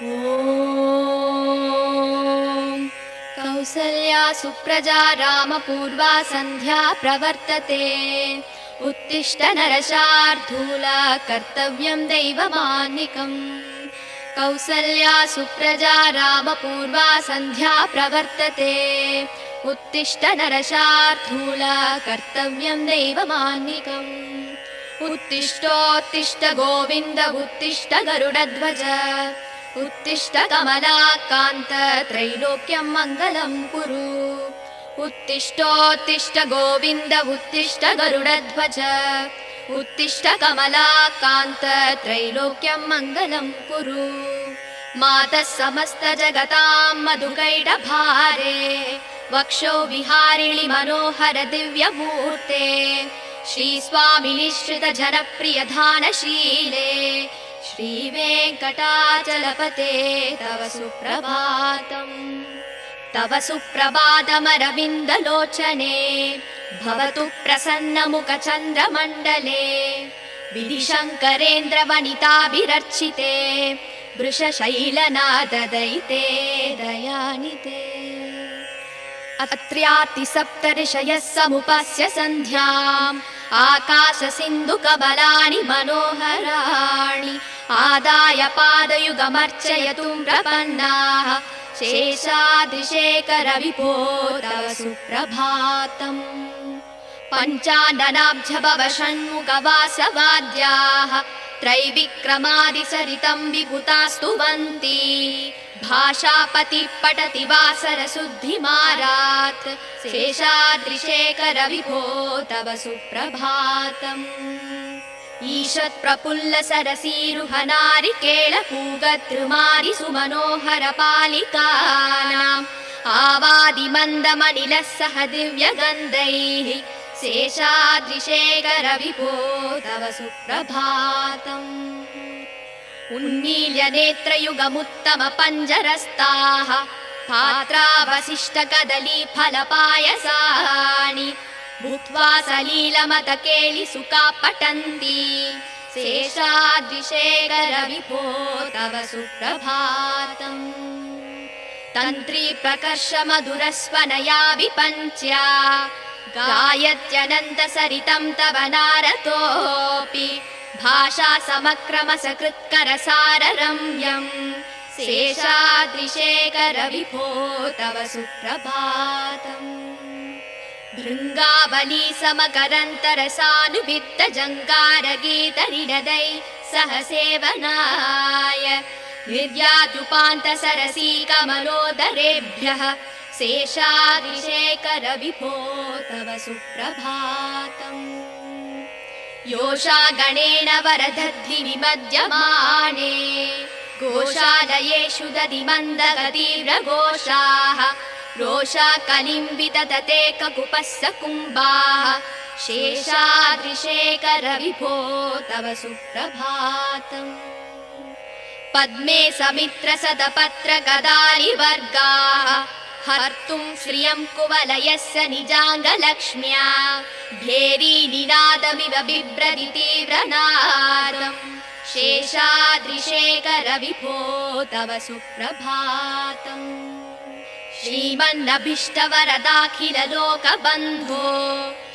ॐ कौसल्या सुप्रजा रामपूर्वा सन्ध्या प्रवर्तते। उत्तिष्ठ नरशार्दूल कर्तव्यं दैवमान्निकम्। कौसल्या सुप्रजा रामपूर्वा सन्ध्या प्रवर्तते। उत्तिष्ठ नरशार्दूल कर्तव्यं दैवमान्निकम्। उत्तिष्ठोत्तिष्ठ गोविन्द उत्तिष्ठ गरुडध्वज। उत्तिष्ठ कमलाकान्त त्रैलोक्यं मङ्गलं कुरु। उत्तिष्ठोत्तिष्ठ गोविन्द उत्तिष्ठ गरुडध्वज। उत्तिष्ठ कमलाकान्त त्रैलोक्यं मङ्गलं कुरु। मातः समस्त जगतां मधुकैटभारे वक्षो विहारिणि मनोहर दिव्यमूर्ते। श्रीस्वामिनिश्रित जनप्रिय धानशीले श्रीवेङ्कटाचलपते तव सुप्रभातम्। तव सुप्रभातमरविन्दलोचने भवतु प्रसन्नमुखचन्द्रमण्डले। विधिशङ्करेन्द्रवनिताभिरर्चिते वृषशैलनाददयिते दयानिते। अत्र्यातिसप्तऋषयः समुपस्य सन्ध्याम् आकाशसिन्धुकमलानि मनोहराणि। आदाय पादयुगमर्चयतुं प्रपन्नाः शेषाद्रिशेखर विभो तव सुप्रभातम्। पञ्चाननाब्जभव षण्मुखवासवाद्याः त्रैविक्रमादिसरितं विभुतास्तुवन्ति। भाषापति पठति वासरशुद्धिमारात् शेषाद्रिशेखर विभो तव सुप्रभातम्। ईषत्प्रफुल्ल सरसीरुहनारिकेळपूगद्रुमारि सुमनोहर पालिकानाम् आवादिमन्दमनिलः सह दिव्यगन्धैः शेषाद्रिशेखर विभो तव सुप्रभातम्। उन्मील्य नेत्रयुगमुत्तम पञ्जरस्ताः पात्रावशिष्ट कदली फलपायसानि भूत्वा सलीलमतकेलि सुखा पठन्ति शेषाद्रिशेखर विभो तव सुप्रभातम्। तन्त्री प्रकर्ष मधुरस्वनया विपञ्च्या गायत्यनन्त सरितं तव नारतोऽपि। भाषा समक्रम सकृत्कर साररम्यम् शेषाद्रिशेखर विभो तव सुप्रभातम्। भृङ्गावली समकरन्तरसानुवित्त जङ्गारगीतनिनदै सह सेवनाय निर्याजुपान्त सरसी कमलोदरेभ्यः शेषाद्रिशेखर विभो तव सुप्रभातम्। योषा गणेन वरदध्नि विमध्यमाने गोशालयेषु दधिमन्दगतीव्रघोषाः रोषा कलिं विदधते ककुपस्य कुम्भाः शेषाद्रिशेखर विभो तव सुप्रभातम्। पद्मे समित्र सदपत्र गदालिवर्गाः हर्तुं श्रियं कुवलयस्य निजाङ्गलक्ष्म्या भेरी निनादमिव बिभ्रति तीव्रनादम् शेषाद्रिशेखर विभो तव सुप्रभातम्। श्रीमन्नभीष्टवरदाखिल लोकबन्धो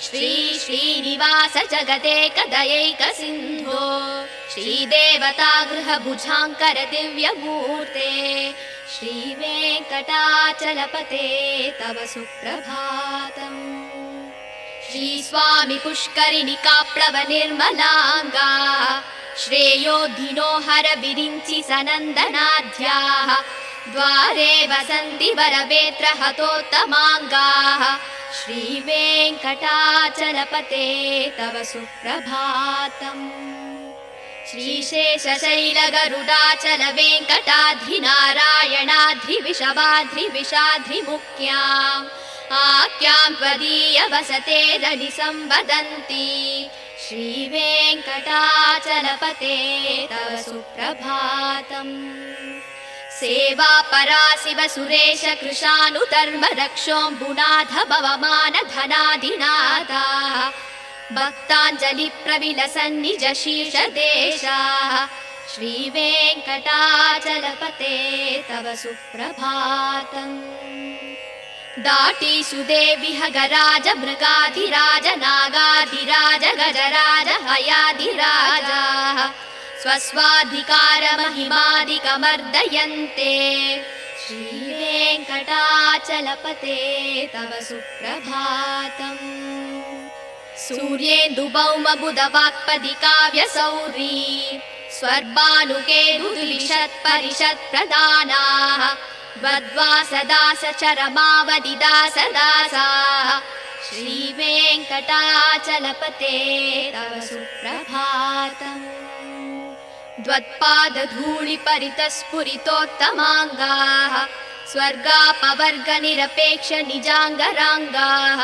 श्री श्रीनिवास जगदेकदयैक सिन्धो श्रीदेवता गृहभुजाङ्कर दिव्यमूर्ते श्रीवेङ्कटाचलपते तव सुप्रभातम्। श्रीस्वामि पुष्करिणिकाप्लव निर्मलाङ्गा श्रेयोधिनो हर विरिञ्चि सनन्दनाद्याः द्वारे वसन्ति वरवेत्र हतोत्तमाङ्गाः श्रीवेङ्कटाचलपते तव सुप्रभातम्। श्रीशेषशैलगरुडाचल वेङ्कटाद्रिनारायणाद्रिविषवाद्रिविषाद्रिमुख्याम् आख्यां त्वदीय वसते रनि संवदन्ति श्रीवेङ्कटाचलपते तव सुप्रभातम्। सेवा परा शिव सुरेश कृशानुधर्म रक्षोऽम्बुनाथ भवमान धनाधिनाथाः भक्ताञ्जलि प्रविलसन् निज शीर्षदेशाः श्रीवेङ्कटाचलपते तव सुप्रभातम् दाटी सुदेविह गराज मृगाधिराज नागाधिराज गजराज हयाधिराजाः स्वस्वाधिकारमहिमादिकमर्दयन्ते श्रीवेङ्कटाचलपते तव सुप्रभातम् सूर्येन्दुभौमबुधवाक्पदिकाव्यसौरी स्वर्भानुकेतुद्विषत्परिषत्प्रदानाः वद्वासदासचरमावदिदासदासाः श्रीवेङ्कटाचलपते तव सुप्रभातम् द्वत्पादधूलिपरितस्फुरितोत्तमाङ्गाः स्वर्गापवर्गनिरपेक्ष निजाङ्गराङ्गाः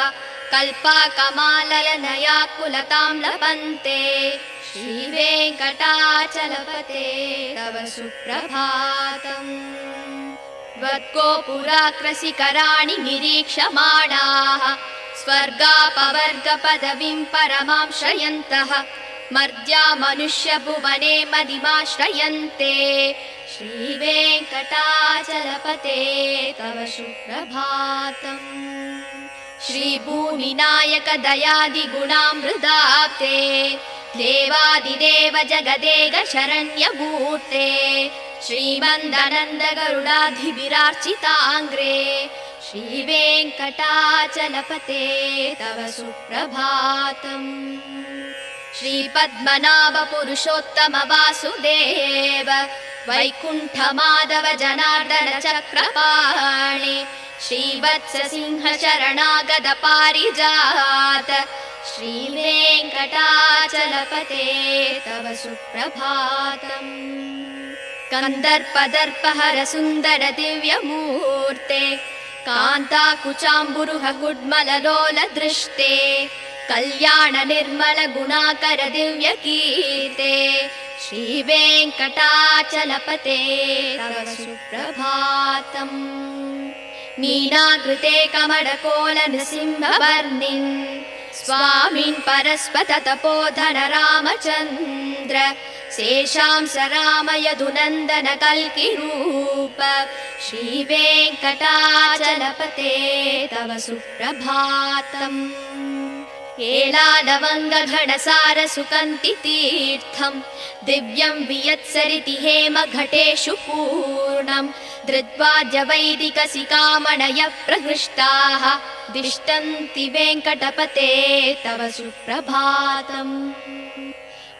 कल्पाकमालयनयाकुलतां लपन्ते श्रीवेङ्कटाचलपते तव सुप्रभातम् त्वद्गोपुराकृशिखराणि निरीक्षमाणाः स्वर्गापवर्गपदवीं परमां श्रयन्तः मर्त्या मनुष्यभुवने मदिमाश्रयन्ते श्रीवेङ्कटाचलपते तव सुप्रभातम् श्रीभूमिनायक दयादिगुणामृदाप्ते देवादिदेव जगदेक शरण्यमूर्ते श्रीमन्दनन्द गरुडाधिविरार्चिताङ्ग्रे श्रीवेङ्कटाचलपते तव सुप्रभातम् श्रीपद्मनाभ पुरुषोत्तम वासुदेव वैकुण्ठमाधव जनार्दन चक्रपाणि श्रीवत्स सिंह शरणागत पारिजात श्रीवेङ्कटाचलपते तव सुप्रभातम् कन्दर्पदर्पहर सुन्दर दिव्यमूर्ते कान्ताकुचाम्बुरुह कुड्मललोल दृष्टे कल्याण निर्मल गुणाकर दिव्यकीर्ते श्रीवेङ्कटाचलपते तव सुप्रभातम् मीनाकृते कमलकोल नृसिंहवर्णिन् स्वामिन् परस्पत तपोधन रामचन्द्र शेषांस राम यदुनन्दन कल्किरूप श्रीवेङ्कटाचलपते तव सुप्रभातम् एलालवङ्गघनसार सुकन्ति तीर्थम् दिव्यं वियत्सरिति हेम घटेषु पूर्णम् धृत्वाद्य वैदिकसिकामणयः प्रहृष्टाः दिष्टन्ति वेङ्कटपते तव सुप्रभातम्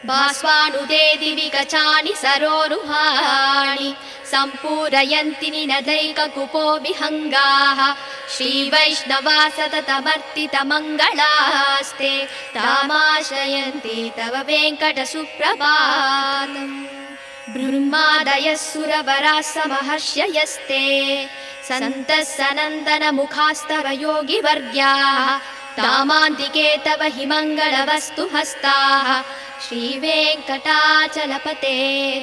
भास्वानुदे दिवि कचानि सरोरुहाणि सम्पूरयन्ति निनदैककुपो विहङ्गाः श्रीवैष्णवा सततमर्तितमङ्गलास्ते तामाश्रयन्ति तव वेङ्कटसुप्रभातम् ब्रह्मादयः सुरवराः समहर्षयस्ते सन्तः सनन्दनमुखास्तव योगिवर्ग्याः तामान्तिके तव हि मङ्गलवस्तु हस्ताः श्रीवेङ्कटाचलपते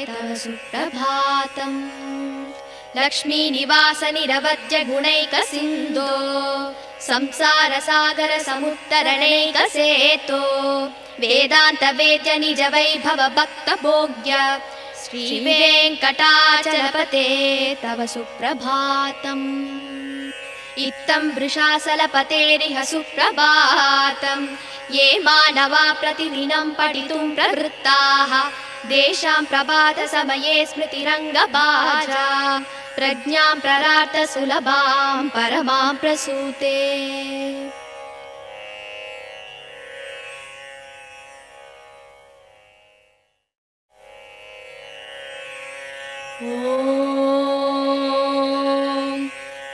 तव सुप्रभातम् लक्ष्मीनिवास निरवद्य गुणैकसिन्धो संसारसागर समुत्तरणैकसेतो वेदान्त वेद्य निज वैभव भक्तभोग्य श्रीवेङ्कटाचलपते तव सुप्रभातम् इत्थं वृषाचलपतेरिह सुप्रभातम् ये मानवा प्रतिदिनं पठितुं प्रवृत्ताः तेषां प्रभातसमये स्मृतिरङ्गभाजा प्रज्ञां प्ररार्थ सुलभां परमां प्रसूते।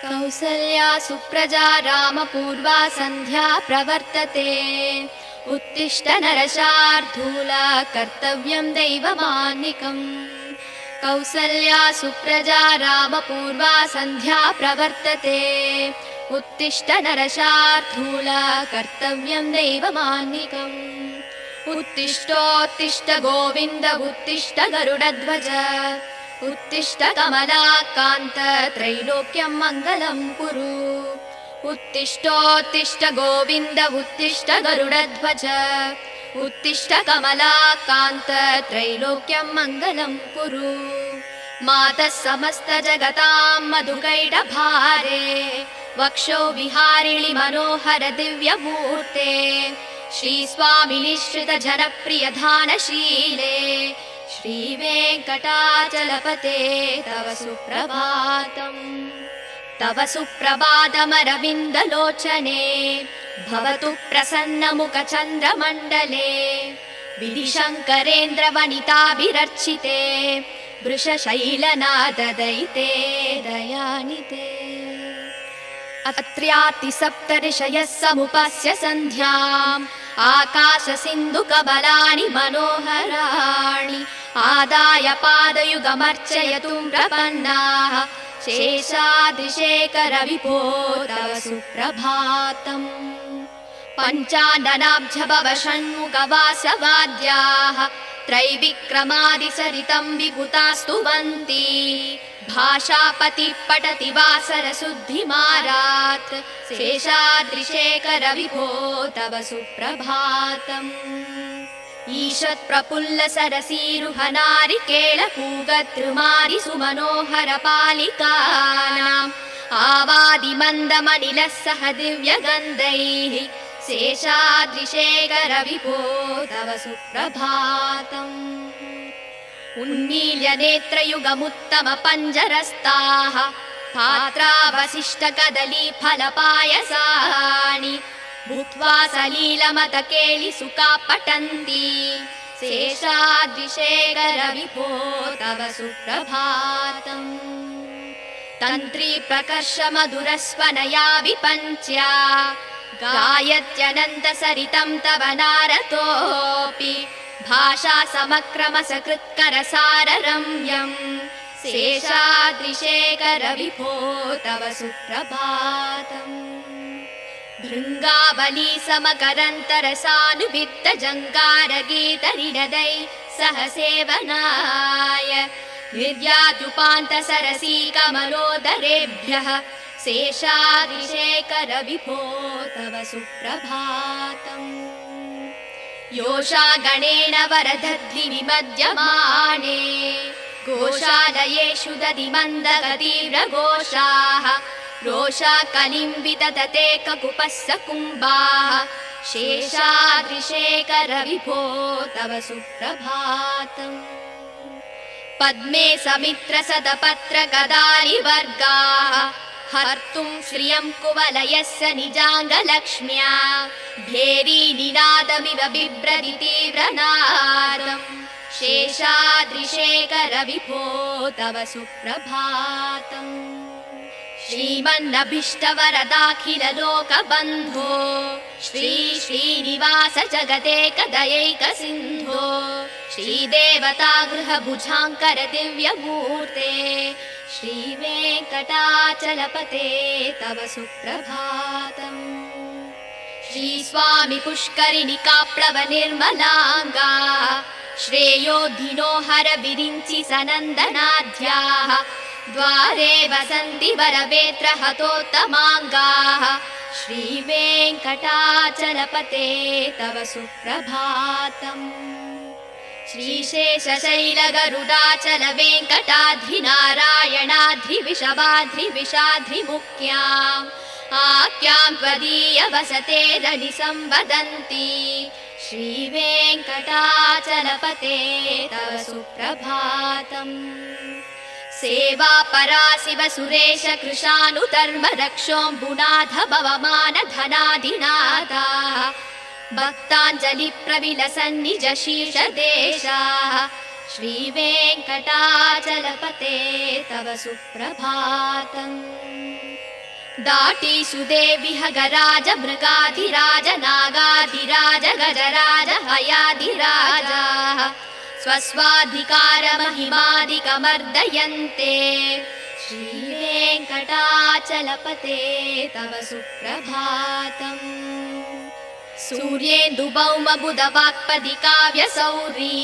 कौसल्या सुप्रजा रामपूर्वा सन्ध्या प्रवर्तते उत्तिष्ठ नरशार्दूला कर्तव्यं दैवमान्निकम् कौसल्या सुप्रजा रामपूर्वा सन्ध्या प्रवर्तते उत्तिष्ठ नरशार्दूला कर्तव्यं दैवमान्निकम् उत्तिष्ठोत्तिष्ठ गोविन्द उत्तिष्ठ गरुडध्वज उत्तिष्ठ कमलाकान्त त्रैलोक्यं मङ्गलं कुरु उत्तिष्ठोत्तिष्ठ गोविन्द उत्तिष्ठ गरुडध्वज उत्तिष्ठ कमलाकान्त त्रैलोक्यं मङ्गलं कुरु मातः समस्त जगतां मधुकैटभारे वक्षो विहारिणि मनोहर दिव्यमूर्ते श्रीस्वामि निश्रित जनप्रिय धानशीले श्रीवेङ्कटाचलपते तव सुप्रभातम् तव सुप्रभातमरविन्दलोचने भवतु प्रसन्नमुखचन्द्रमण्डले विधिशङ्करेन्द्रवनिताभिरर्चिते वृषशैलनाददयिते दयानिते अत्र्यातिसप्तऋषयः समुपस्य सन्ध्याम् आकाशसिन्धुकबलानि मनोहराणि आदाय पादयुगमर्चयतुं प्रपन्नाः शेषाद्रिशेखरविभो तव सुप्रभातम् पञ्चाननाब्जभव षण्मुखवासवाद्याः त्रैविक्रमादिसरितं विभुतास्तुवन्ति भाषापति पठति वासरशुद्धिमारात् शेषाद्रिशेखरविभो तव सुप्रभातम् ईषत्प्रफुल्ल सरसीरुहनारिकेळपूगद्रुमादि सुमनोहर पालिकानाम् आवादिमन्दमनिलः सह दिव्यगन्धैः शेषाद्रिशेखरविभो तव सुप्रभातम् उन्मील्य नेत्रयुगमुत्तम पञ्जरस्ताः पात्रावशिष्टकदलीफलपायसानि भूत्वा सलीलमतकेलि सुखा पठन्ति शेषाद्रिशेखरविभो तव सुप्रभातम् तन्त्री प्रकर्ष मधुरस्वनया विपञ्च्या गायत्यनन्तसरितं तव नारतोऽपि भाषा समक्रमसकृत्करसाररम्यम् शेषाद्रिशेखरविभो तव सुप्रभातम् भृङ्गावली समकरन्तरसानुवित्तजङ्गारगीतनिनदै सह सेवनाय निर्याद्युपान्तसरसी कमलोदरेभ्यः शेषाद्रिशेखरविभो तव सुप्रभातम् योषागणेन वरदध्नि विमध्यमाने गोशालयेषु दधिमन्दगतीव्रघोषाः रोषा कलिं विदधते ककुपस्स कुम्भाः शेषाद्रिशेखरविभो तव सुप्रभातम् पद्मे समित्र सदपत्र गदारिवर्गाः हर्तुं श्रियं कुवलयस्य निजाङ्गलक्ष्म्या भेरी निनादमिव बिभ्रति तीव्रनादम् शेषाद्रिशेखरविभो तव सुप्रभातम् श्रीमन्नभीष्टवरदाखिललोकबन्धो श्री श्रीनिवास जगदेकदयैकसिन्धो श्रीदेवतागृहभुजाङ्कर दिव्यमूर्ते श्रीवेङ्कटाचलपते तव सुप्रभातम् श्रीस्वामि पुष्करिणिकाप्लवनिर्मलाङ्गा श्रेयोधिनो हर विरिञ्चि सनन्दनाद्याः द्वारे वसन्ति वरवेत्र हतोत्तमाङ्गाः श्रीवेङ्कटाचलपते तव सुप्रभातम् श्रीशेषशैलगरुडाचलवेङ्कटाद्रिनारायणाद्रिविषवाद्रिविषाद्रिमुख्याम् आख्यां त्वदीय वसते रनिसंवदन्ति श्रीवेङ्कटाचलपते तव सुप्रभातम् सेवा पराशिव सुरेश कृशानुधर्म रक्षोऽम्बुनाथ भवमान धनाधिनाथाः भक्ताञ्जलि प्रविलसन्निज शीर्षदेशाः श्रीवेङ्कटाचलपते तव सुप्रभातम् दाटीषु देवि हगराज मृगाधिराज नागाधिराज गजराज हयाधिराजाः स्वस्वाधिकारमहिमादिकमर्दयन्ते श्रीवेङ्कटाचलपते तव सुप्रभातम् सूर्येन्दुभौमबुधवाक्पदिकाव्यसौरी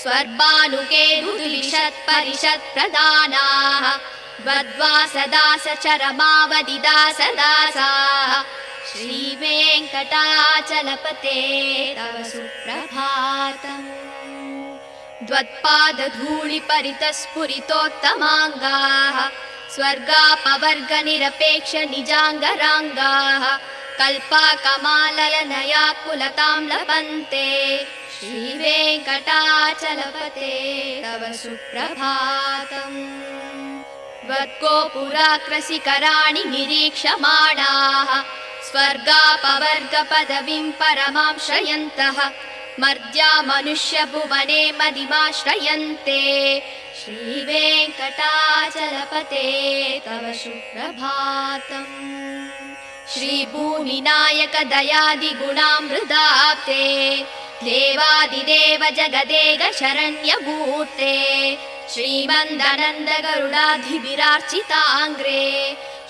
स्वर्भानुकेतुलिषत्परिषत्प्रदानाः द्वद्वासदासचरमावधिदासदासाः श्रीवेङ्कटाचलपते तव सुप्रभातम्। द्वत्पादधूलिपरितस्फुरितोत्तमाङ्गाः स्वर्गापवर्गनिरपेक्ष निजाङ्गराङ्गाः कल्पाकमालयनयाकुलतां लभन्ते। श्रीवेङ्कटाचलपते तव सुप्रभातम्। त्वद्गोपुराग्रशिखराणि निरीक्षमाणाः स्वर्गापवर्गपदवीं परमां श्रयन्तः मर्त्या मनुष्यभुवने मदिमाश्रयन्ते। श्रीवेङ्कटाचलपते तव सुप्रभातम्। श्रीभूमिनायक दयादिगुणामृताब्धे देवादिदेव जगदेक शरण्यभूते श्रीमन्दनन्द गरुडाधिभिरार्चिताङ्ग्रे।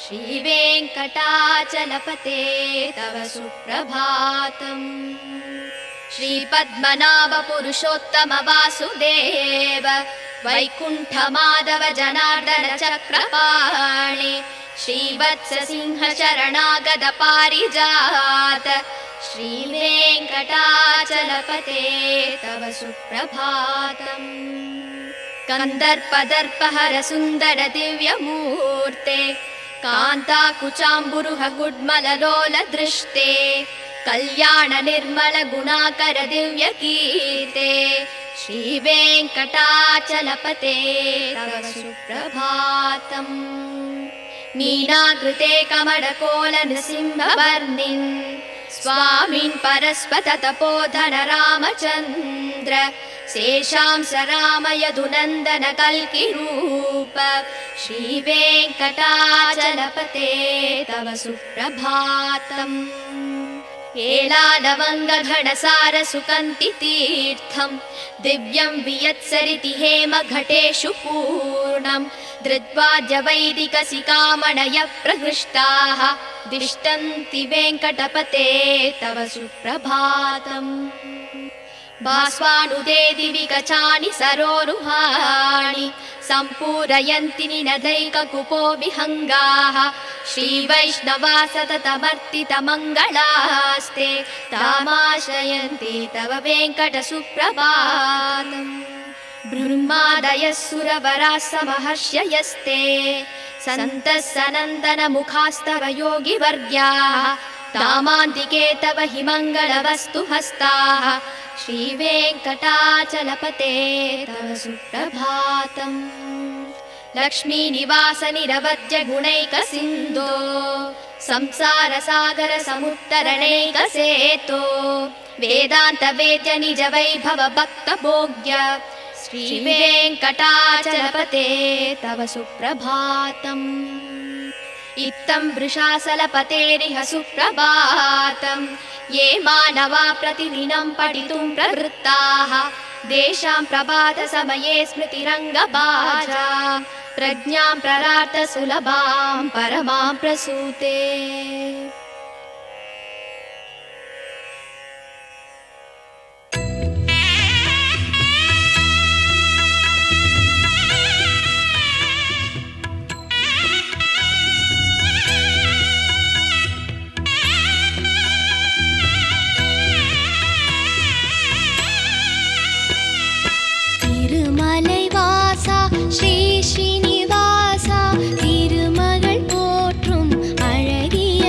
श्रीवेङ्कटाचलपते तव सुप्रभातम्। श्रीपद्मनाभ पुरुषोत्तम वासुदेव वैकुण्ठ माधव जनार्दन चक्रपाणि श्रीवत्स सिंह शरणागत पारिजात। श्रीवेङ्कटाचलपते तव सुप्रभातम्। कन्दर्पदर्पहर सुन्दर दिव्यमूर्ते कान्ताकुचाम्बुरुह गुड्मललोल दृष्टे कल्याण निर्मल गुणाकर दिव्यकीर्ते। श्रीवेङ्कटाचलपते तव सुप्रभातम्। मीनाकृते कमलकोल नृसिंहवर्णिन् स्वामिन् परस्पत तपोधन रामचन्द्र शेषांस राम यदुनन्दन कल्किरूप। श्रीवेङ्कटाचलपते तव सुप्रभातम्। एलालवङ्गघनसार सुकन्ति तीर्थम् दिव्यं वियत्सरिति हेम घटेषु पूर्णम् धृत्वाद्य वैदिकसिकामणय प्रहृष्टाः दिष्टन्ति वेङ्कटपते तव सुप्रभातम्। भास्वानुदे दिवि कचानि सरोरुहाणि सम्पूरयन्ति निनदैककुपो विहङ्गाः। श्रीवैष्णवा सततमर्तितमङ्गलास्ते तामाश्रयन्ति तव वेङ्कटसुप्रभातम्। ब्रह्मादयः सुरवराः समहर्षयस्ते सन्तः सनन्दनमुखास्तव योगिवर्ग्याः तामान्तिके तव हि मङ्गलवस्तु हस्ताः। श्रीवेङ्कटाचलपते तव सुप्रभातम्। लक्ष्मीनिवास निरवद्य गुणैकसिन्धो संसारसागर समुत्तरणैकसेतो वेदान्त वेद्य निज वैभव भक्तभोग्य। श्रीवेङ्कटाचलपते तव सुप्रभातम्। इत्थं वृषाचलपतेरिह सुप्रभातम्। ये मानवा प्रतिदिनं पठितुं प्रवृत्ताः तेषां प्रभातसमये स्मृतिरङ्गभाजा प्रज्ञां प्ररार्थ सुलभां परमां प्रसूते। श्री श्रीनिवासा तिरुमगळ पोற்றும் अழகிய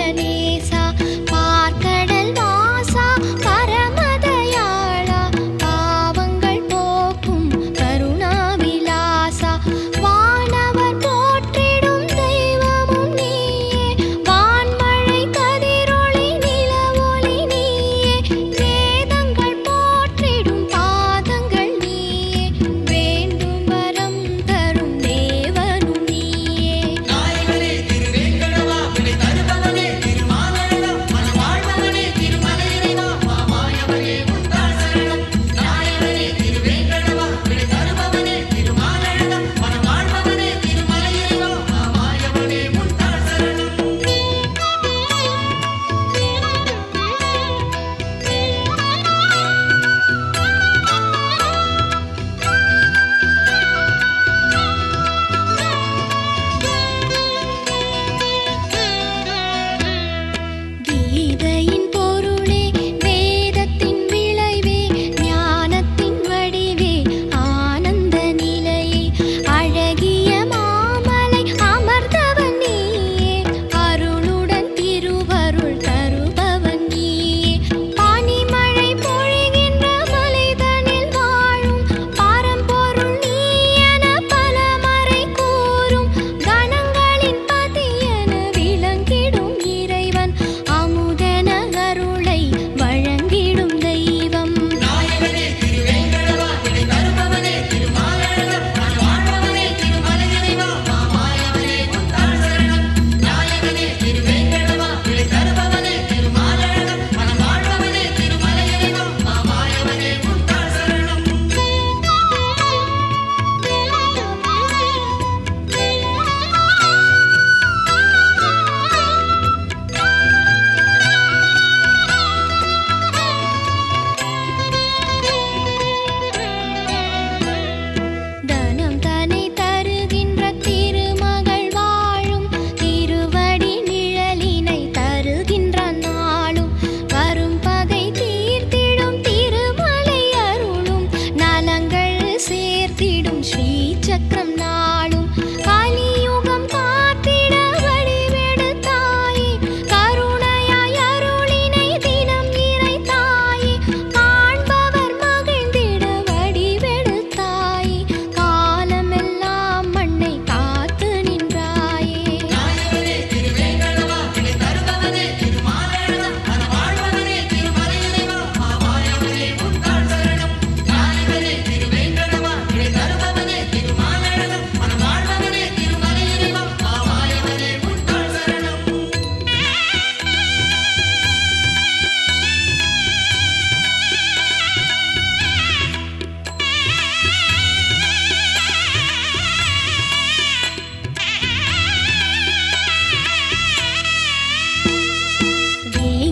செய்யும் ஸ்ரீ சக்கரம் நாளும் கலியுகம் காத்திட வடிவெடுத்தாயே கருணையாய் அருளினை தினம் இறைத்தாயே காண்பவர் மகிழ்ந்திட வடிவெடுத்தாயே காலமெல்லாம் மண்ணை காத்து நின்றாயே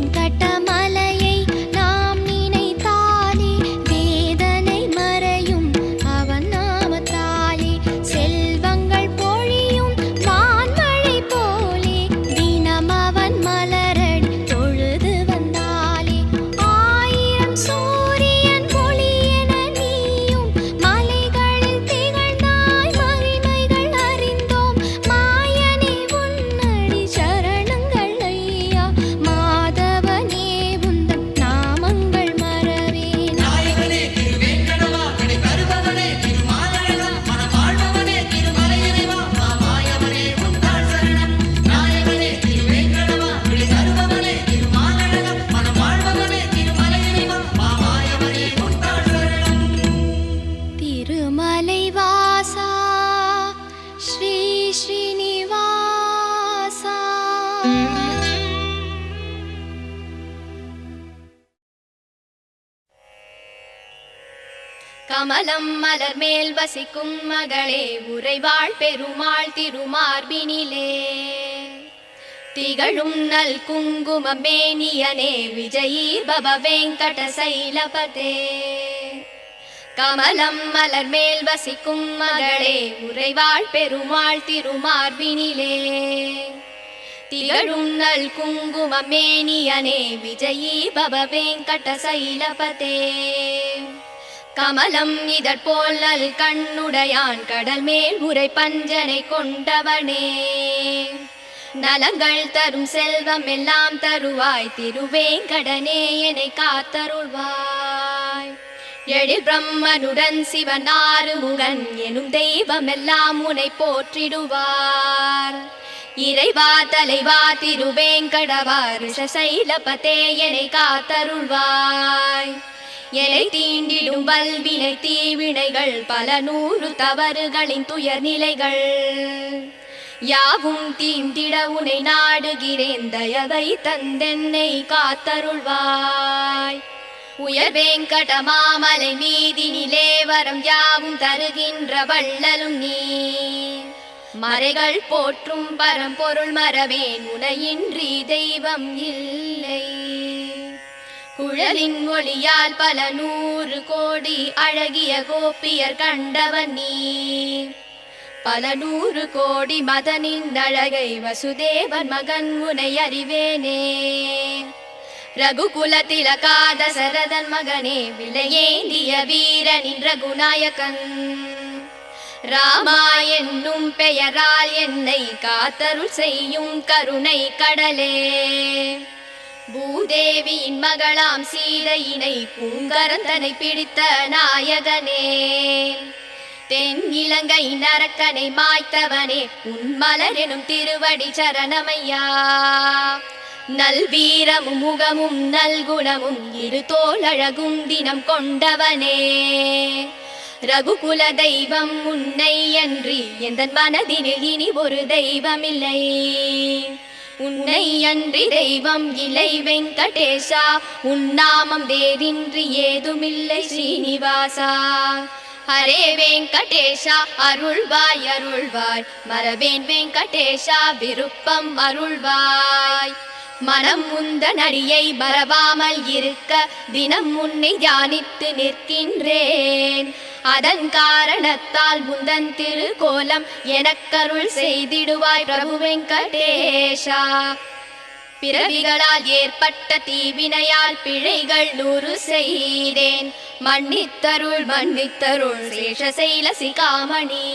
வேங்கடமலையை நாம் நினைத்தாலே வேதனை மறையும் அவன் நாமத்தாலே செல்வங்கள் பொழியும் வான்மழை போலே தினம் அவன் மலரடி தொழுது வந்தாலே ஆயிரம் சூரியன் ஒளியென நீயும் மலைகளில் திகழ்ந்தாய் மகிமைகள் அறிந்தோம் மாயனே உன்னடி சரணங்கள் ஐயா மாதவனே உந்தன் நாமங்கள் மறவேன் திருமலை வாசா ஸ்ரீ ஸ்ரீனிவாசா கமலம் மலர் மேல் வசிக்கும் மகளே உறைவாள் பெருமாள் திருமார்பினிலே திகழும் நல் குங்குமம் மேனியனே விஜயீ பவ வெங்கட சைலபதே கமலம் மலர் மேல் வசிக்கும் மகளே உறைவாள் பெருமாள் திருமார்பினிலே திகழும் நல் குங்குமம் மேனியனே விஜயீ பவ வெங்கட சைலபதே கமலம் இதழ்போல் நல் கண்ணுடையான் கடல் மேல் உரை பஞ்சனை கொண்டவனே நலங்கள் தரும் செல்வம் எல்லாம் தருவாய் திருவேங்கடனே என்னை காத்தருள்வாய் எழில் பிரம்மனுடன் சிவன் ஆறுமுகன் எனும் தெய்வம் எல்லாம் உனை போற்றிடுவார் இறைவா தலைவா திருவேங்கடவா ரிஷசைலபதே என்னை காத்தருள்வாய் எலை தீண்டிடும் வல்வினை தீவினைகள் பல நூறு தவறுகளின் துயர் நிலைகள் யாவும் தீண்டிட உனை நாடுகிறேன் தயவை தந்தென்னை காத்தருள்வாய் உயர் வேங்கட மாமலை மீதினிலே வரம் யாவும் தருகின்ற வள்ளலும் நீ மறைகள் போற்றும் பரம்பொருள் மறவேன் உனையின்றி தெய்வம் இல்லை குழலின் ஒளியால் பல நூறு கோடி அழகிய கோபியர் கண்டவன் நீ பல நூறு கோடி மதனின் அழகை வசுதேவன் மகன் உனை அறிவேனே ரகுகுல திலகா தசரதன் மகனே விலையேந்திய வீரனின் ரகுநாயகன் ராமா என்னும் பெயரால் என்னை காத்தருள் செய்யும் கருணை கடலே பூதேவியின் மகளாம் சீதையினை பூங்கரந்தனை பிடித்த நாயகனே தென் இலங்கை நரக்கனை மாய்த்தவனே உன் மலர் எனும் திருவடி சரணமையா நல்வீரமும் முகமும் நல்குணமும் இரு தோளழகும் தினம் கொண்டவனே ரகுகுல தெய்வம் உன்னை அன்றி எந்தன் மனதினில் இனி ஒரு தெய்வமில்லை உன்னை அன்றி தெய்வம் இலை வெங்கடேஷா உன் நாமம் வேறின்றி ஏதுமில்லை ஸ்ரீனிவாசா ஹரே வெங்கடேஷா அருள்வாய் அருள்வாய் மரவேன் வெங்கடேஷா விருப்பம் அருள்வாய் மனம் முந்தன் அடியை மறவாமல் இருக்க தினம் உன்னை தியானித்து நிற்கின்றேன் அதன் காரணத்தால் முந்தன் திருக்கோலம் எனக்கருள் செய்திடுவாய் பிரபு வெங்கடேஷா பிறவிகளால் ஏற்பட்ட தீவினையால் பிழைகள் 100 செய்தேன். மன்னித்தருள் மன்னித்தருள் சேஷசைல சிகாமணி.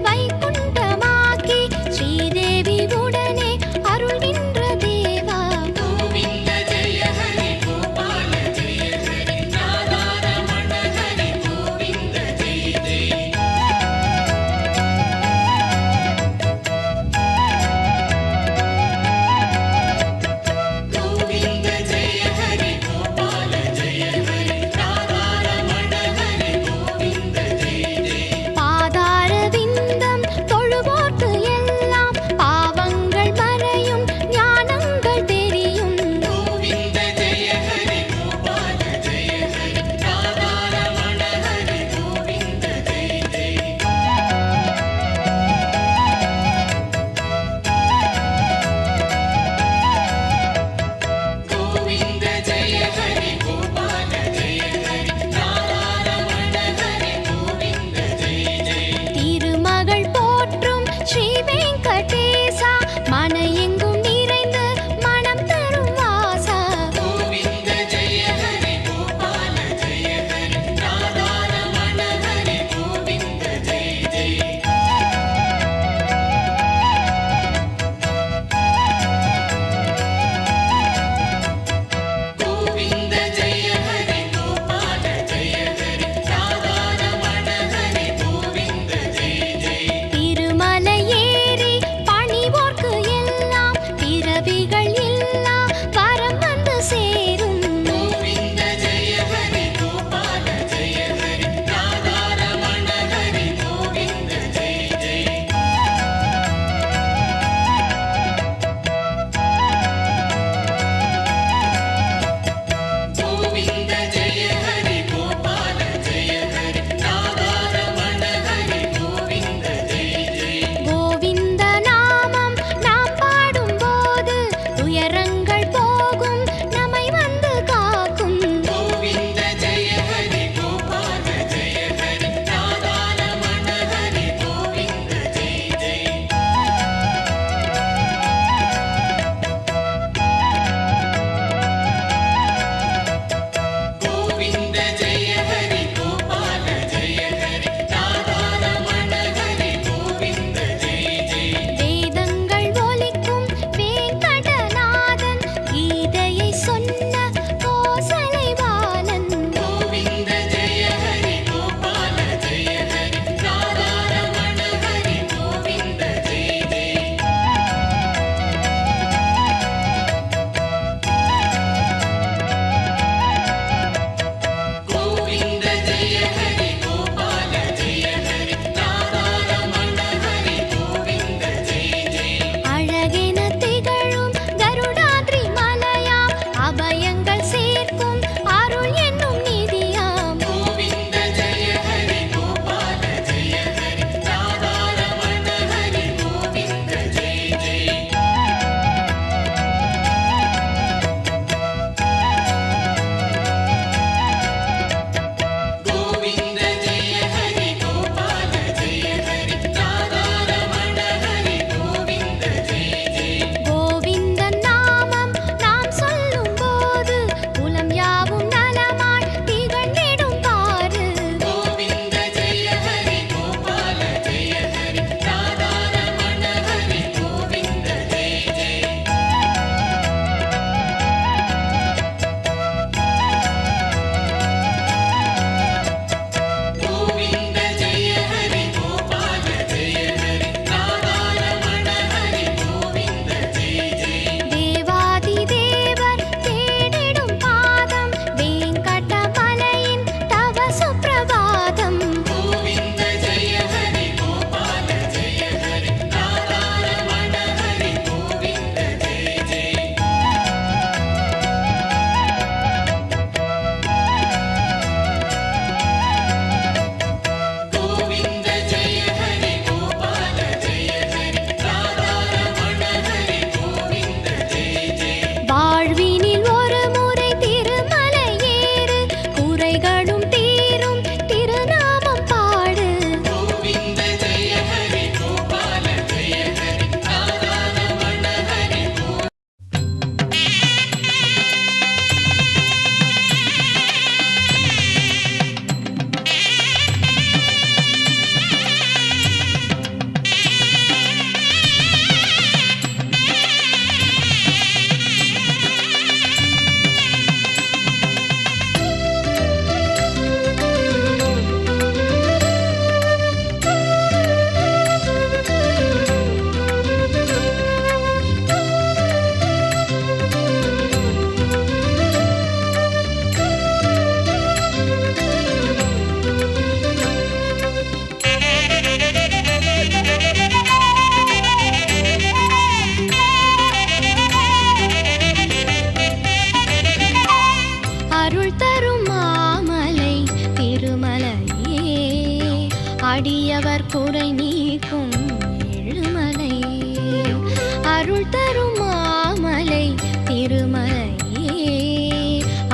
வைகுண்டமாக்கி ஸ்ரீதேவி உடனே அருள்கின்ற தேவா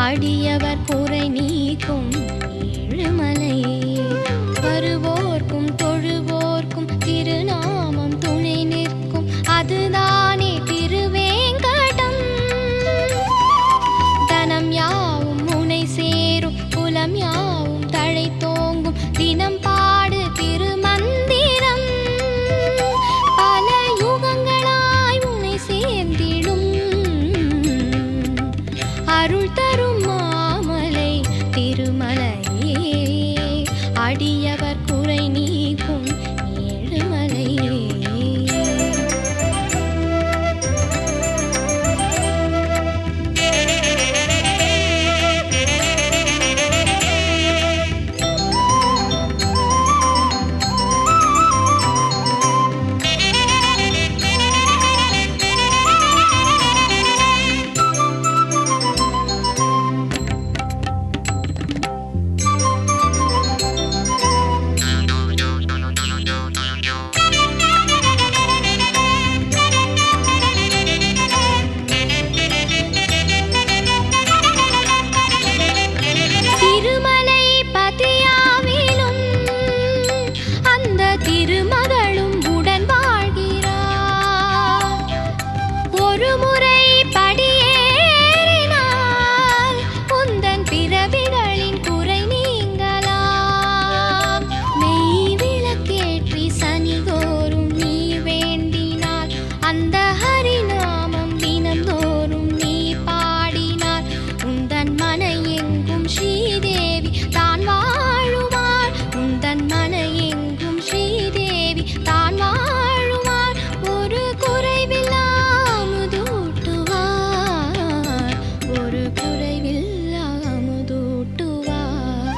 அடியவர் குறை நீக்கும் ஏழுமலை. வருவோர்க்கும் தொழுவோர்க்கும் திருநாமம் துணை நிற்கும் அதுதானே திருவேங்கடம். தனம் யாவும் முனை சேரும் குலம் யாவும் தழை தோங்கும் தினம் பாடு திருமந்திரம். பல யுகங்களாய் முனை சேர்ந்திடும் அருள் தரும் மாமலை திருமலையே. அடியவர் குறை நீக்கும் ஏழுமலையே. திருமகளும் உடன் வாழ்கிறார். ஒரு முறை படியேறினால் உந்தன் பிறவிகளின் குறை நீங்கலாம். நெய் விளக்கேற்றி சனிதோறும் நீ வேண்டினால் அந்த ஹரிநாமம் தினந்தோறும் நீ பாடினார் உந்தன் மன எங்கும் ஸ்ரீதேவி தான் வாழுவார். உந்தன் மன எங்கும் ஸ்ரீதேவி தான் வாழுவார். ஒரு குறைவில்லாமுதூட்டுவார். ஒரு குறைவில்லாமுதூட்டுவார்.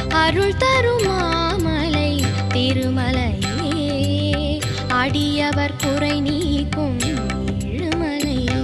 அருள் தரும் மாமலை திருமலையே. அடியவர் குறை நீக்கும் ஏழுமலையே.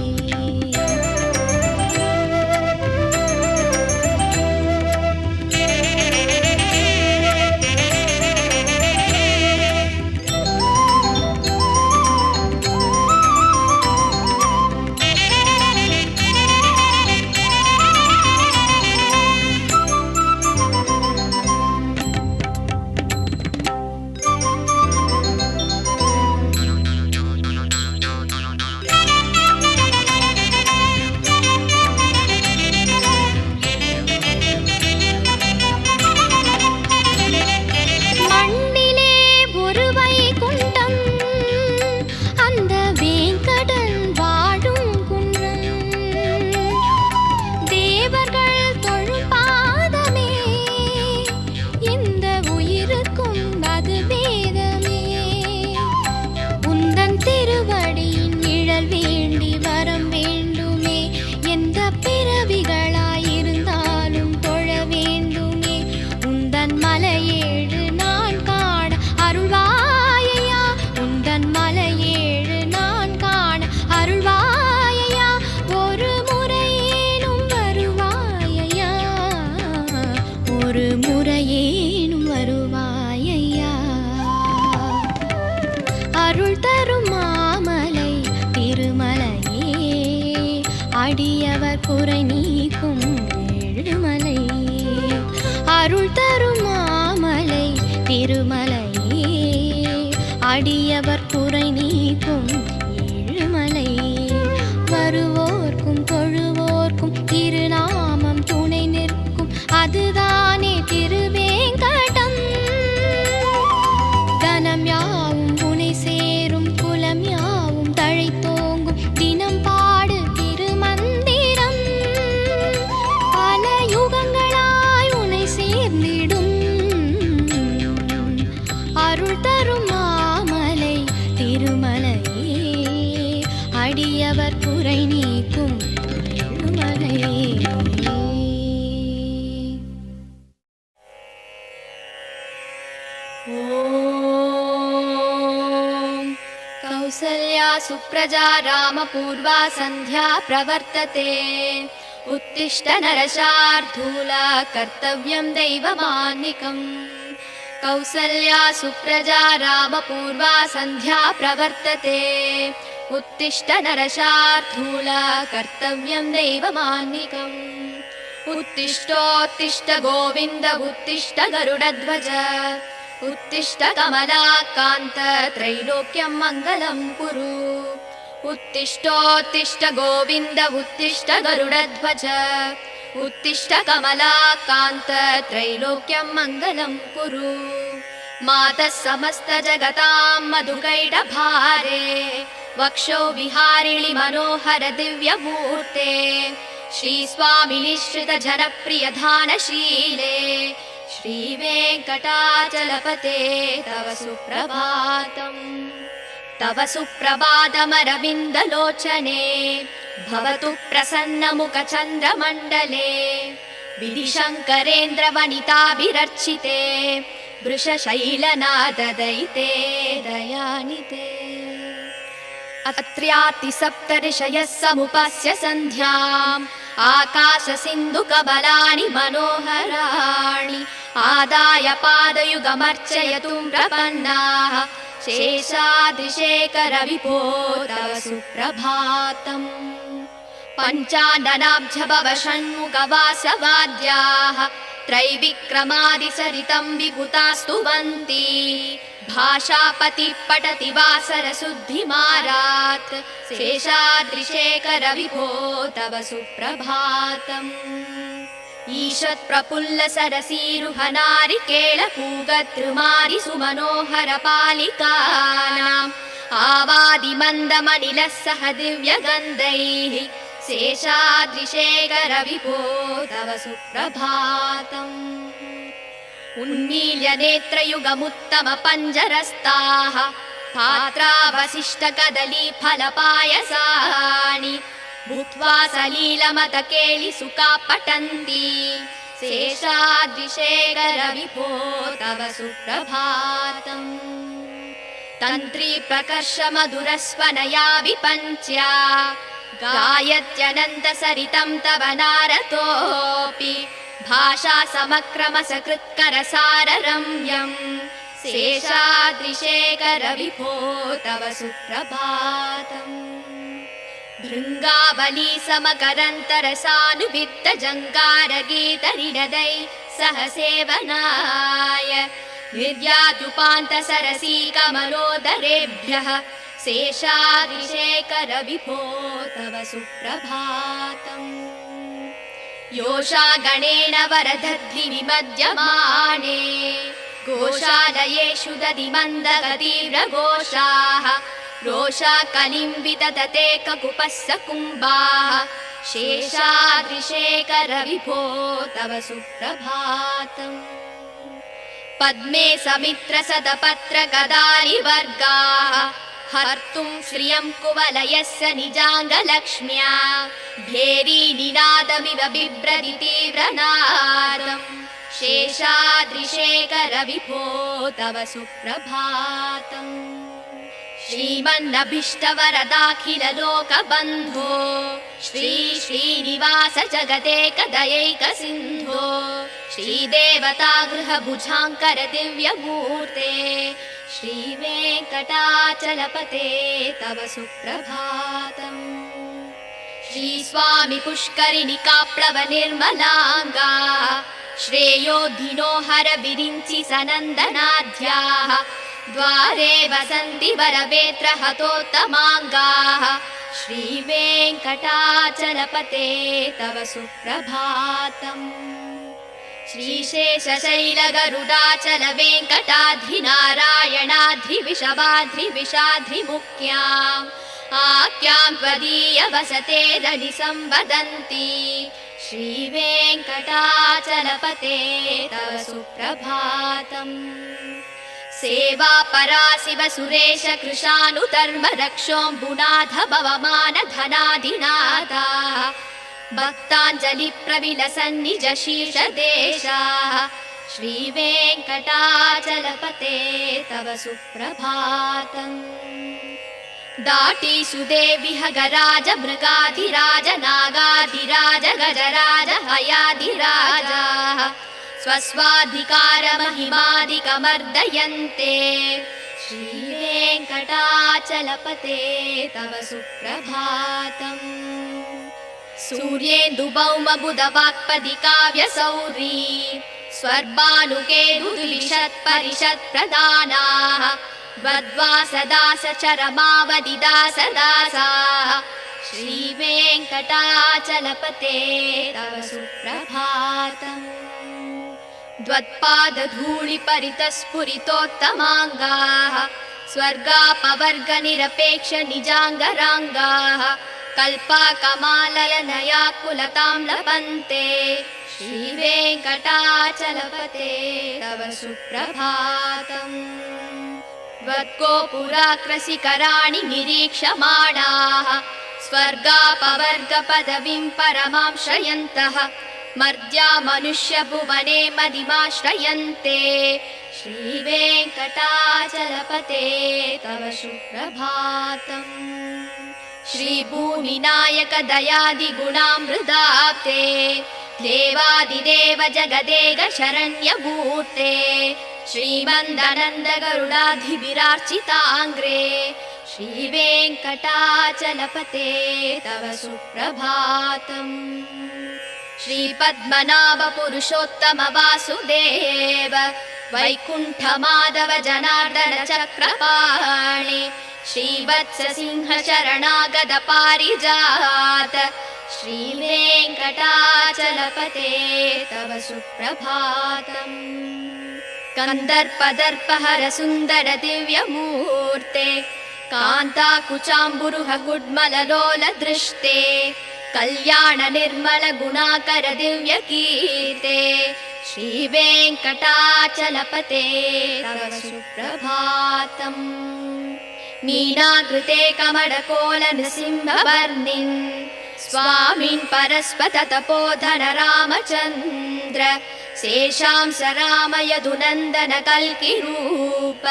வேண்டி வரம் வேண்டுமே. எந்த பிறவிகளாயிருந்தாலும் தொழ வேண்டுமே. உந்தன் மலையேழு நான் காண அருள்வாயையா. உந்தன் மலையேழு நான் காண அருள்வாயையா. ஒரு முறையேனும் வருவாயையா. ஒரு முறையேனும் வருவாயையா. அருள் தரும் மாமலை திருமலையே. அடியவர் குறை நீக்கும் ஏழுமலையே. அருள் தரும் மாமலை திருமலையே. அடியவர் குறை நீக்கும் ஏழுமலையே. வருவோர்க்கும் தொழுவோர்க்கும் திருநாமம் துணை நிற்கும் அதுதானே திருவேங்கடம். தனம் யாவும் புனை சேரும் குலம் யாவும் தழை தோங்கும் தினம் பாடு திருமந்திரம். பல யுகங்களாய் உனை சேர்ந்திடும் அருள் தரும் மாமலை திருமலையே. அடியவர் குறை நீக்கும் ஏழுமலையே. कौसल्या सुप्रजा रामपूर्वा सन्ध्या प्रवर्तते. उत्तिष्ठ नरशार्दूला कर्तव्यं दैवमान्निकम्. कौसल्या सुप्रजा रामपूर्वा सन्ध्या प्रवर्तते. उत्तिष्ठ नरशार्दूल कर्तव्यं दैवमान्निकम् उत्तिष्ठोत्तिष्ठ गोविन्द उत्तिष्ठ गरुडध्वज उत्तिष्ठ कमलाकान्त त्रैलोक्यं मङ्गलं कुरु उत्तिष्ठोत्तिष्ठ गोविन्द उत्तिष्ठ गरुडध्वज उत्तिष्ठ कमलाकान्त त्रैलोक्यं मङ्गलं कुरु मातः समस्त जगतां मधुकैटभारे वक्षो विहारिणि मनोहर दिव्यमूर्ते श्रीस्वामिनिश्रित जनप्रिय धानशीले श्रीवेङ्कटाचलपते तव सुप्रभातम् तव सुप्रभातमरविन्दलोचने भवतु प्रसन्नमुखचन्द्रमण्डले विधिशङ्करेन्द्रवनिताभिरर्चिते वृषशैलनाददयिते दयानिते अत्र्यातिसप्तऋषयः समुपस्य सन्ध्याम् आकाशसिन्धुकमलानि मनोहराणि आदाय पादयुगमर्चयतुं प्रपन्नाः शेषाद्रिशेखर विभो तव सुप्रभातम् पञ्चाननाब्ज भव षण्मुखवासवाद्याः त्रैविक्रमादिसरितं विभुतास्तुवन्ति भाषापति पठति वासरशुद्धिमारात् शेषाद्रिशेखर विभो तव सुप्रभातम् ईषत् प्रफुल्ल सरसीरुहनारिकेळ पूगद्रुमारि सुमनोहर पालिकानाम् आवादिमन्दमनिलः सह दिव्यगन्धैः शेषाद्रिशेखर विभो तव सुप्रभातम् उन्मील्य नेत्रयुगमुत्तम पञ्जरस्ताः पात्रावशिष्ट कदली फलपायसानि भूत्वा सलीलमतकेलि सुखा पठन्ति शेषाद्रिशेखर विभो तव सुप्रभातम् तन्त्री प्रकर्ष मधुरस्वनया विपञ्च्या गायत्यनन्त सरितं तव नारतोऽपि भाषा समक्रम सकृत्कर साररम्यम् शेषाद्रिशेखर विभो तव सुप्रभातम् भृङ्गावली समकरन्तरसानुवित्त जङ्गारगीतरिणदै सह सेवनाय निर्यातुपान्त सरसी कमलोदरेभ्यः शेषाद्रिशेखर विभो तव सुप्रभातम् योषा गणेन वरदध्नि विमध्यमाने गोशालयेषु दधिमन्दगतीव्रघोषाः रोषा कलिं विदधते ककुपस्य कुम्भाः शेषाद्रिशेखर विभो तव सुप्रभातम् पद्मे समित्र सदपत्र गदारिवर्गाः हर्तुं श्रियं कुवलयस्य निजाङ्गलक्ष्म्या भेरी निनादमिव बिभ्रति तीव्रनादम् शेषाद्रिशेखर विभो तव सुप्रभातम् श्रीमन्नभीष्टवरदाखिल लोकबन्धो श्री श्रीनिवास जगदेकदयैक सिन्धो श्रीदेवता गृहभुजाङ्कर दिव्यमूर्ते श्रीवेङ्कटाचलपते तव सुप्रभातम् श्रीस्वामि पुष्करिणि काप्लव निर्मलाङ्गा श्रेयोधिनो हर विरिञ्चि सनन्दनाद्याः द्वारे वसन्ति वरवेत्र हतोत्तमाङ्गाः श्रीवेङ्कटाचलपते तव सुप्रभातम् श्रीशेषशैलगरुडाचल वेङ्कटाद्रिनारायणाद्रिविषवाद्रिविषाद्रिमुख्याम् आख्यां त्वदीय वसते रनि संवदन्ति श्रीवेङ्कटाचलपते तव सुप्रभातम् सेवा परा शिव सुरेश कृशानुधर्म रक्षोऽम्बुनाथ भवमान धनाधिनाथाः भक्ताञ्जलि प्रविलसन्निज शीर्षदेशाः श्रीवेङ्कटाचलपते तव सुप्रभातम् दाटी सुदेविह गराज मृगाधिराज नागाधिराज गजराज हयाधिराजाः स्वस्वाधिकार महिमादिकमर्दयन्ते श्रीवेङ्कटाचलपते तव सुप्रभातम्। सूर्येन्दुभौमबुधवाक्पदी काव्यसौरी स्वर्भानुकेतुद्विषत्परिषत्प्रधानाः वद्वासदासचरमावदिदासदासाः श्रीवेङ्कटाचलपते तव सुप्रभातम्। द्वत्पादधूलिपरितस्फुरितोत्तमाङ्गाः स्वर्गापवर्गनिरपेक्ष निजाङ्गराङ्गाः कल्पाकमालयनया कुलतां लपन्ते श्रीवेङ्कटाचलपते तव सुप्रभातम्। त्वद्गोपुराकृशिखराणि निरीक्षमाणाः स्वर्गापवर्गपदवीं परमां श्रयन्तः मर्त्या मनुष्यभुवने मदिमाश्रयन्ते श्रीवेङ्कटाचलपते तव सुप्रभातम्। श्रीभूमिनायक दयादिगुणामृताप्ते देवादिदेव जगदेक शरण्यमूर्ते श्रीमन्दनन्द गरुडाधिभिरार्चिताङ्ग्रे श्रीवेङ्कटाचलपते तव सुप्रभातम्। श्रीपद्मनाभ पुरुषोत्तम वासुदेव वैकुण्ठमाधव जनार्दन चक्रपाणि श्रीवत्स सिंह शरणागत पारिजात श्रीवेङ्कटाचलपते तव सुप्रभातम्। कन्दर्पदर्पहर सुन्दर दिव्यमूर्ते कान्ताकुचाम्बुरुह गुड्मललोल दृष्टे कल्याण निर्मल गुणाकर दिव्यकीर्ते श्रीवेङ्कटाचलपते तव सुप्रभातम्। मीनाकृते कमलकोल नृसिंहवर्णिन् स्वामिन् परस्पत तपोधन रामचन्द्र शेषांस राम यदुनन्दन कल्किरूप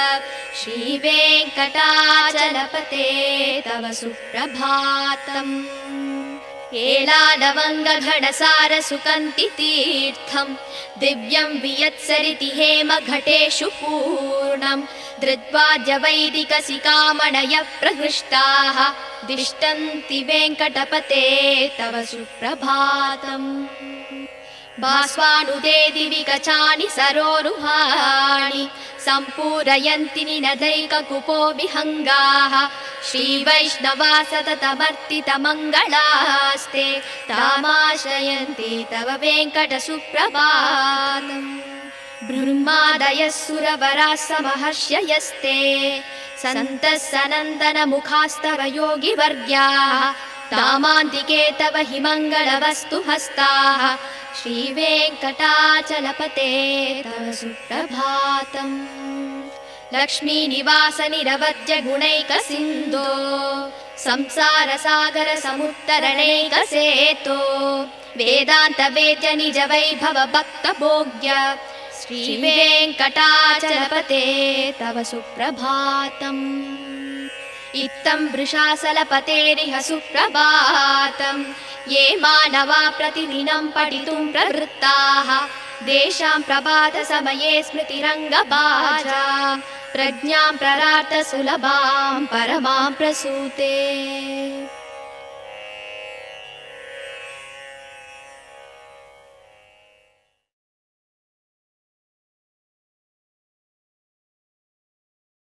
श्रीवेङ्कटाचलपते तव सुप्रभातम्। एलालवङ्गघनसार सुकन्ति तीर्थं दिव्यं वियत्सरिति हेम घटेषु पूर्णं धृत्वाद्य वैदिकसिकामणय प्रहृष्टाः दिष्टन्ति वेङ्कटपते तव सुप्रभातम्। भास्वानुदे दिवि कचानि सरोरुहाणि सम्पूरयन्ति निनदैककुपो विहङ्गाः श्रीवैष्णवा सततमर्तितमङ्गलास्ते तामाश्रयन्ति तव वेङ्कटसुप्रभातम्। ब्रह्मादयः सुरवराः समहर्षयस्ते सन्तः सनन्दनमुखास्तव योगिवर्ग्याः तामान्तिके तव हि मङ्गलवस्तु हस्ताः श्रीवेङ्कटाचलपते तव सुप्रभातम्। लक्ष्मीनिवास निरवद्य गुणैकसिन्धो संसारसागर समुत्तरणैकसेतो वेदान्त वेद्य निज वैभव भक्तभोग्य श्रीवेङ्कटाचलपते तव सुप्रभातम्। इत्थं वृषाचलपतेरिह सुप्रभातम्। ये मानवा प्रतिदिनं पठितुं प्रवृत्ताः तेषां प्रभातसमये स्मृतिरङ्गभाजा प्रज्ञां प्ररार्थ सुलभां परमां प्रसूते।